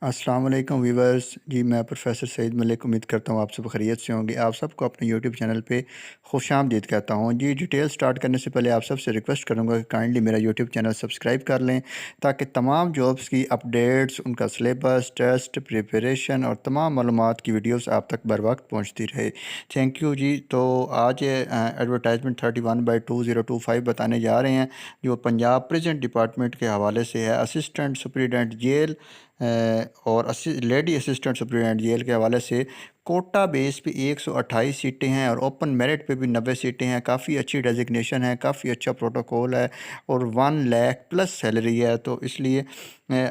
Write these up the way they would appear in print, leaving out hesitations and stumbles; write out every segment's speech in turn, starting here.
अस्सलाम वालेकुम वीवर्स जी। मैं प्रोफेसर सईद मलिक उम्मीद करता हूँ आप सब खैरियत से होंगे। आप सबको अपने यूट्यूब चैनल पे खुशामदीद कहता हूँ जी। डिटेल स्टार्ट करने से पहले आप सबसे रिक्वेस्ट करूँगा कि काइंडली मेरा यूट्यूब चैनल सब्सक्राइब कर लें ताकि तमाम जॉब्स की अपडेट्स, उनका सिलेबस, टेस्ट प्रिपरेशन और तमाम मालूमात की वीडियोस आप तक बर वक्त पहुँचती रहे। थैंक यू जी। तो आज एडवर्टाइजमेंट 31/2025 बताने जा रहे हैं जो पंजाब प्रेजेंट डिपार्टमेंट के हवाले से है। असिस्टेंट सुपरिटेंडेंट जेल और लेडी असिस्टेंट सुपरिटेंडेंट जेल के हवाले से कोटा बेस पे 128 सीटें हैं और ओपन मेरिट पे भी 90 सीटें हैं। काफ़ी अच्छी डेजिग्नेशन है, काफ़ी अच्छा प्रोटोकॉल है और 1 लाख प्लस सैलरी है। तो इसलिए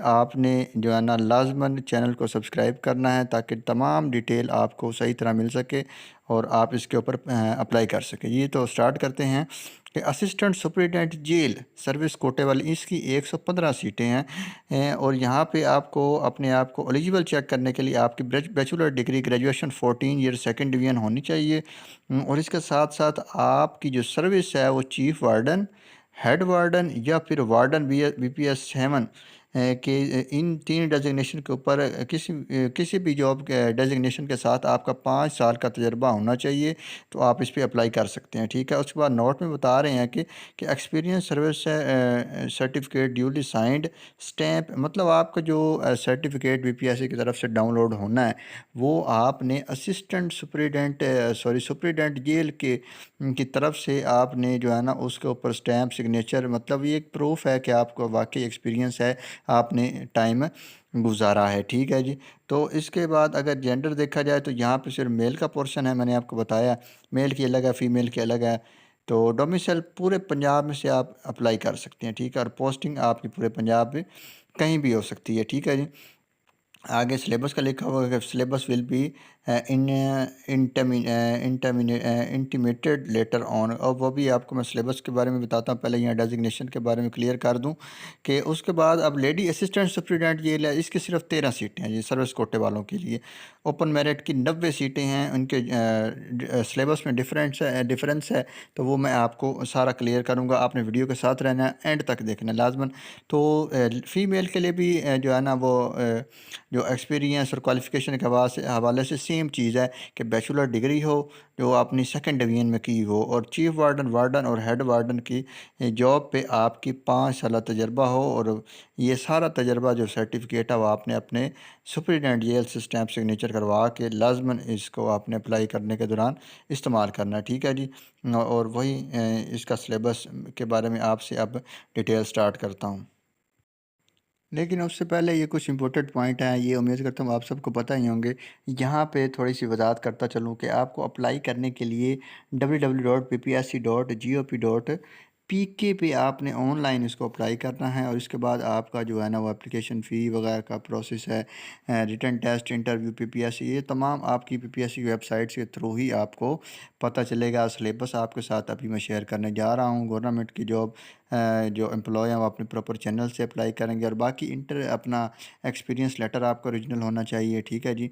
आपने जो है ना लाजमन चैनल को सब्सक्राइब करना है ताकि तमाम डिटेल आपको सही तरह मिल सके और आप इसके ऊपर अप्लाई कर सकें। ये तो स्टार्ट करते हैं कि असिस्टेंट सुपरिटेंडेंट जेल सर्विस कोटे वाली इसकी 115 सीटें हैं और यहाँ पे आपको अपने आप को एलिजिबल चेक करने के लिए आपकी bachelor degree graduation 14 year second division होनी चाहिए। और इसके साथ साथ आपकी जो सर्विस है वो चीफ वार्डन, हेड वार्डन या फिर वार्डन BPS 7 के इन तीन डेजिग्नेशन के ऊपर किसी भी जॉब के डेजिग्नेशन के साथ आपका 5 साल का तजर्बा होना चाहिए। तो आप इस पे अप्लाई कर सकते हैं, ठीक है। उसके बाद नोट में बता रहे हैं कि experience service certificate duly signed stamp, मतलब आपका जो सर्टिफिकेट BPSC की तरफ से डाउनलोड होना है वो आपने असिस्टेंट सुपरिटेंडेंट जेल की तरफ से आपने जो है ना उसके ऊपर स्टैम्प सिग्नेचर, मतलब ये एक प्रूफ है कि आपको वाकई एक्सपीरियंस है, आपने टाइम गुजारा है, ठीक है जी। तो इसके बाद अगर जेंडर देखा जाए तो यहाँ पे सिर्फ मेल का पोर्शन है, मैंने आपको बताया मेल की अलग है, फीमेल की अलग है। तो डोमिसाइल पूरे पंजाब में से आप अप्लाई कर सकते हैं, ठीक है। और पोस्टिंग आपकी पूरे पंजाब में कहीं भी हो सकती है, ठीक है जी। आगे सिलेबस का लिखा हुआ है कि syllabus will be in intimated later on. और वो भी आपको मैं सिलेबस के बारे में बताता हूँ, पहले यहाँ डेजिग्नेशन के बारे में क्लियर कर दूँ कि उसके बाद अब लेडी असिस्टेंट सुपरिटेंडेंट ये इसकी सिर्फ 13 सीटें हैं जी सर्विस कोटे वालों के लिए। ओपन मेरिट की 90 सीटें हैं, उनके सिलेबस में डिफरेंस है। तो वो मैं आपको सारा क्लियर करूँगा, आपने वीडियो के साथ रहना है, एंड तक देखना है लाजमन। तो फ़ीमेल के लिए भी जो है ना वो जो एक्सपीरियंस और क्वालिफ़िकेशन के हवाले से सेम चीज़ है कि बैचलर डिग्री हो जो आपने सेकंड डिवीजन में की हो और चीफ वार्डन और हेड वार्डन की जॉब पे आपकी 5 साल तजर्बा हो। और ये सारा तजर्बा जो सर्टिफिकेट है वो आपने अपने सुपरिटेंडेंट जेल से स्टैम्प सिग्नेचर करवा के लाजमन इसको आपने अप्लाई करने के दौरान इस्तेमाल करना है, ठीक है जी। और वही इसका सिलेबस के बारे में आपसे अब डिटेल स्टार्ट करता हूँ, लेकिन उससे पहले ये कुछ इंपॉर्टेंट पॉइंट हैं, ये उम्मीद करता हूँ आप सबको पता ही होंगे। यहाँ पे थोड़ी सी वजाहत करता चलूँ कि आपको अप्लाई करने के लिए www.ppsc.gop.pk पे आपने ऑनलाइन इसको अप्लाई करना है। और इसके बाद आपका जो है ना वो एप्लीकेशन फ़ी वगैरह का प्रोसेस है, रिटन टेस्ट, इंटरव्यू, PPSC, ये तमाम आपकी PPSC वेबसाइट के थ्रू ही आपको पता चलेगा। सिलेबस आपके साथ अभी मैं शेयर करने जा रहा हूँ। गवर्नमेंट की जॉब जो एम्प्लॉय हैं वो अपने प्रॉपर चैनल से अप्लाई करेंगे और बाकी अपना एक्सपीरियंस लेटर आपका ओरिजिनल होना चाहिए, ठीक है जी।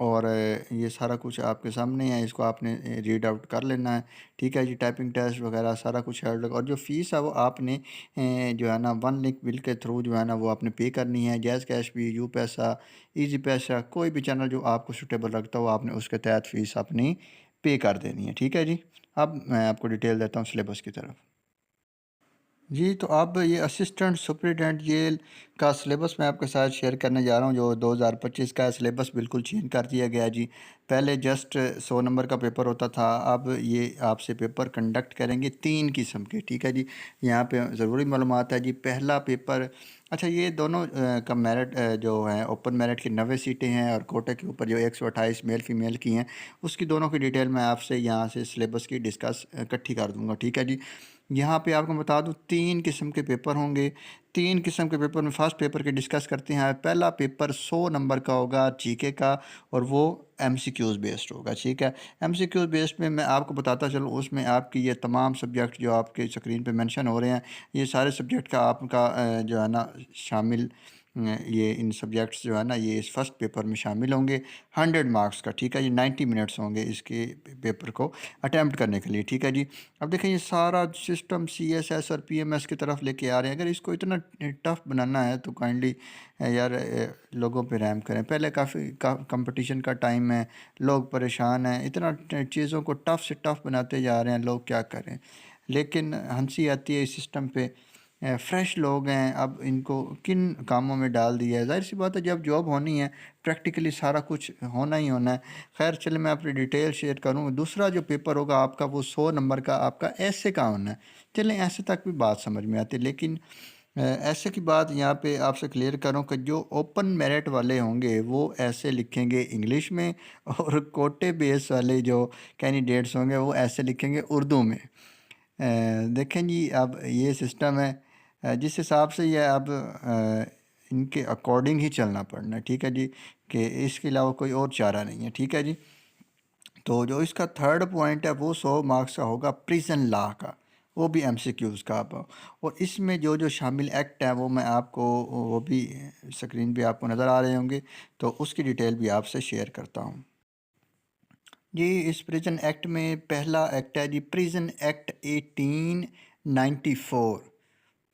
और ये सारा कुछ आपके सामने है, इसको आपने रीड आउट कर लेना है, ठीक है जी। टाइपिंग टेस्ट वगैरह सारा कुछ है और जो फ़ीस है वो आपने जो है ना 1 लिंक बिल के थ्रू जो है ना वो आपने पे करनी है। जैज़ कैश भी, यू पैसा, ईजी पैसा, कोई भी चैनल जो आपको सूटेबल रखता हो आपने उसके तहत फ़ीस अपनी पे कर देनी है, ठीक है जी। अब मैं आपको डिटेल देता हूँ सिलेबस की तरफ जी। तो अब ये असिस्टेंट सुपरिटेंडेंट जेल का सिलेबस मैं आपके साथ शेयर करने जा रहा हूँ जो 2025 का है। सिलेबस बिल्कुल चेंज कर दिया गया जी। पहले जस्ट 100 नंबर का पेपर होता था, अब ये आपसे पेपर कंडक्ट करेंगे 3 किस्म के, ठीक है जी। यहाँ पे ज़रूरी मालूमात है जी। पहला पेपर, अच्छा ये दोनों का मेरिट जो है ओपन मेरिट की 90 सीटें हैं और कोटे के ऊपर जो 128 मेल फीमेल की हैं उसकी दोनों की डिटेल मैं आपसे यहाँ से सिलेबस की डिस्कस इकट्ठी कर दूँगा, ठीक है जी। यहाँ पे आपको बता दूँ 3 किस्म के पेपर होंगे। 3 किस्म के पेपर में फ़र्स्ट पेपर की डिस्कस करते हैं। पहला पेपर 100 नंबर का होगा जीके का और वो MCQs बेस्ड होगा, ठीक है। MCQs बेस्ड में मैं आपको बताता चलूँ, उसमें आपकी ये तमाम सब्जेक्ट जो आपके स्क्रीन पे मेंशन हो रहे हैं ये सारे सब्जेक्ट का आपका जो है ना शामिल ये इन सब्जेक्ट्स जो है ना ये इस फर्स्ट पेपर में शामिल होंगे 100 मार्क्स का, ठीक है जी। 90 मिनट्स होंगे इसके पेपर को अटैम्प्ट करने के लिए, ठीक है जी। अब देखें ये सारा सिस्टम CSS और PMS की तरफ लेके आ रहे हैं। अगर इसको इतना टफ बनाना है तो काइंडली यार लोगों पे रहम करें। पहले काफ़ी कंपटीशन का टाइम है, लोग परेशान हैं, इतना चीज़ों को टफ से टफ बनाते जा रहे हैं, लोग क्या करें। लेकिन हंसी आती है इस सिस्टम पे। फ्रेश लोग हैं, अब इनको किन कामों में डाल दिया है। ज़ाहिर सी बात है जब जॉब होनी है प्रैक्टिकली सारा कुछ होना ही होना है। खैर चले मैं अपनी डिटेल शेयर करूँ। दूसरा जो पेपर होगा आपका वो 100 नंबर का आपका ऐसे का होना है। चलें ऐसे तक भी बात समझ में आती है, लेकिन ऐसे की बात यहाँ पे आपसे क्लियर करूँ कि जो ओपन मेरिट वाले होंगे वो ऐसे लिखेंगे इंग्लिश में, और कोटे बेस वाले जो कैंडिडेट्स होंगे वो ऐसे लिखेंगे उर्दू में। देखें जी अब ये सिस्टम है, जिस हिसाब से ये अब इनके अकॉर्डिंग ही चलना पड़ना है, ठीक है जी, कि इसके अलावा कोई और चारा नहीं है, ठीक है जी। तो जो इसका थर्ड पॉइंट है वो 100 मार्क्स का होगा प्रिजन लॉ का, वो भी MCQs का आप। और इसमें जो जो शामिल एक्ट है वो मैं आपको वो भी स्क्रीन पे आपको नज़र आ रहे होंगे, तो उसकी डिटेल भी आपसे शेयर करता हूँ जी। इस प्रिजन एक्ट में पहला एक्ट है जी प्रिजन एक्ट 1894।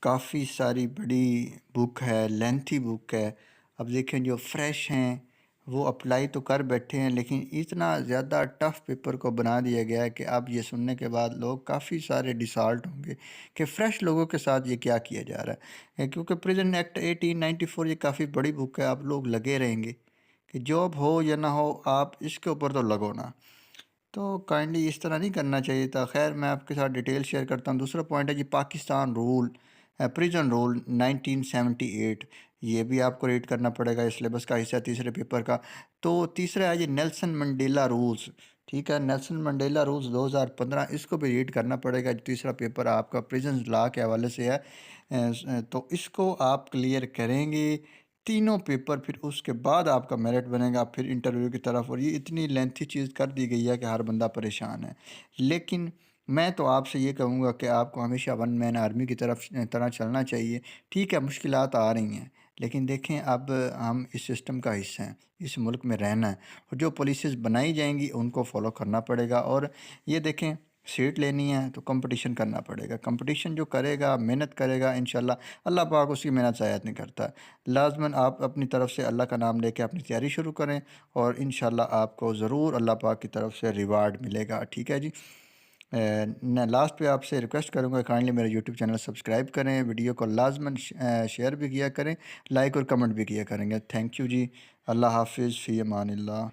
काफ़ी सारी बड़ी बुक है, लेंथी बुक है। अब देखें जो फ्रेश हैं वो अप्लाई तो कर बैठे हैं, लेकिन इतना ज़्यादा टफ पेपर को बना दिया गया है कि अब ये सुनने के बाद लोग काफ़ी सारे डिसॉल्ट होंगे कि फ़्रेश लोगों के साथ ये क्या किया जा रहा है। क्योंकि प्रिजन एक्ट 1894 ये काफ़ी बड़ी बुक है। आप लोग लगे रहेंगे कि जॉब हो या ना हो आप इसके ऊपर तो लगो ना। तो काइंडली इस तरह नहीं करना चाहिए था। खैर मैं आपके साथ डिटेल शेयर करता हूँ। दूसरा पॉइंट है जी पाकिस्तान रूल, प्रिजन रूल 1978। ये भी आपको रीड करना पड़ेगा, इस सिलेबस का हिस्सा है तीसरे पेपर का। तो तीसरा है जी नेल्सन मंडेला रूल्स, ठीक है। नेल्सन मंडेला रूल्स 2015, इसको भी रीड करना पड़ेगा। तीसरा पेपर आपका प्रिजन लॉ के हवाले से है। तो इसको आप क्लियर करेंगे तीनों पेपर, फिर उसके बाद आपका मेरिट बनेगा, फिर इंटरव्यू की तरफ। और ये इतनी लेंथी चीज़ कर दी गई है कि हर बंदा परेशान है। लेकिन मैं तो आपसे ये कहूँगा कि आपको हमेशा वन मैन आर्मी की तरह चलना चाहिए। ठीक है मुश्किलात आ रही हैं, लेकिन देखें अब हम इस सिस्टम का हिस्सा हैं, इस मुल्क में रहना है, और जो पॉलिसीज़ बनाई जाएंगी उनको फॉलो करना पड़ेगा। और ये देखें सीट लेनी है तो कंपटीशन करना पड़ेगा। कंपटीशन जो करेगा मेहनत करेगा इंशाल्लाह अल्लाह पाक उसकी मेहनत ज़ाया नहीं करता। लाजमन आप अपनी तरफ से अल्लाह का नाम लेके अपनी तैयारी शुरू करें, और इंशाल्लाह आपको ज़रूर अल्लाह पाक की तरफ से रिवार्ड मिलेगा, ठीक है जी। मैं लास्ट पे आपसे रिक्वेस्ट करूँगा काइंडली मेरा यूट्यूब चैनल सब्सक्राइब करें, वीडियो को लाजमन शेयर भी किया करें, लाइक और कमेंट भी किया करेंगे। थैंक यू जी। अल्लाह हाफिज़, फ़ी अमानिल्लाह।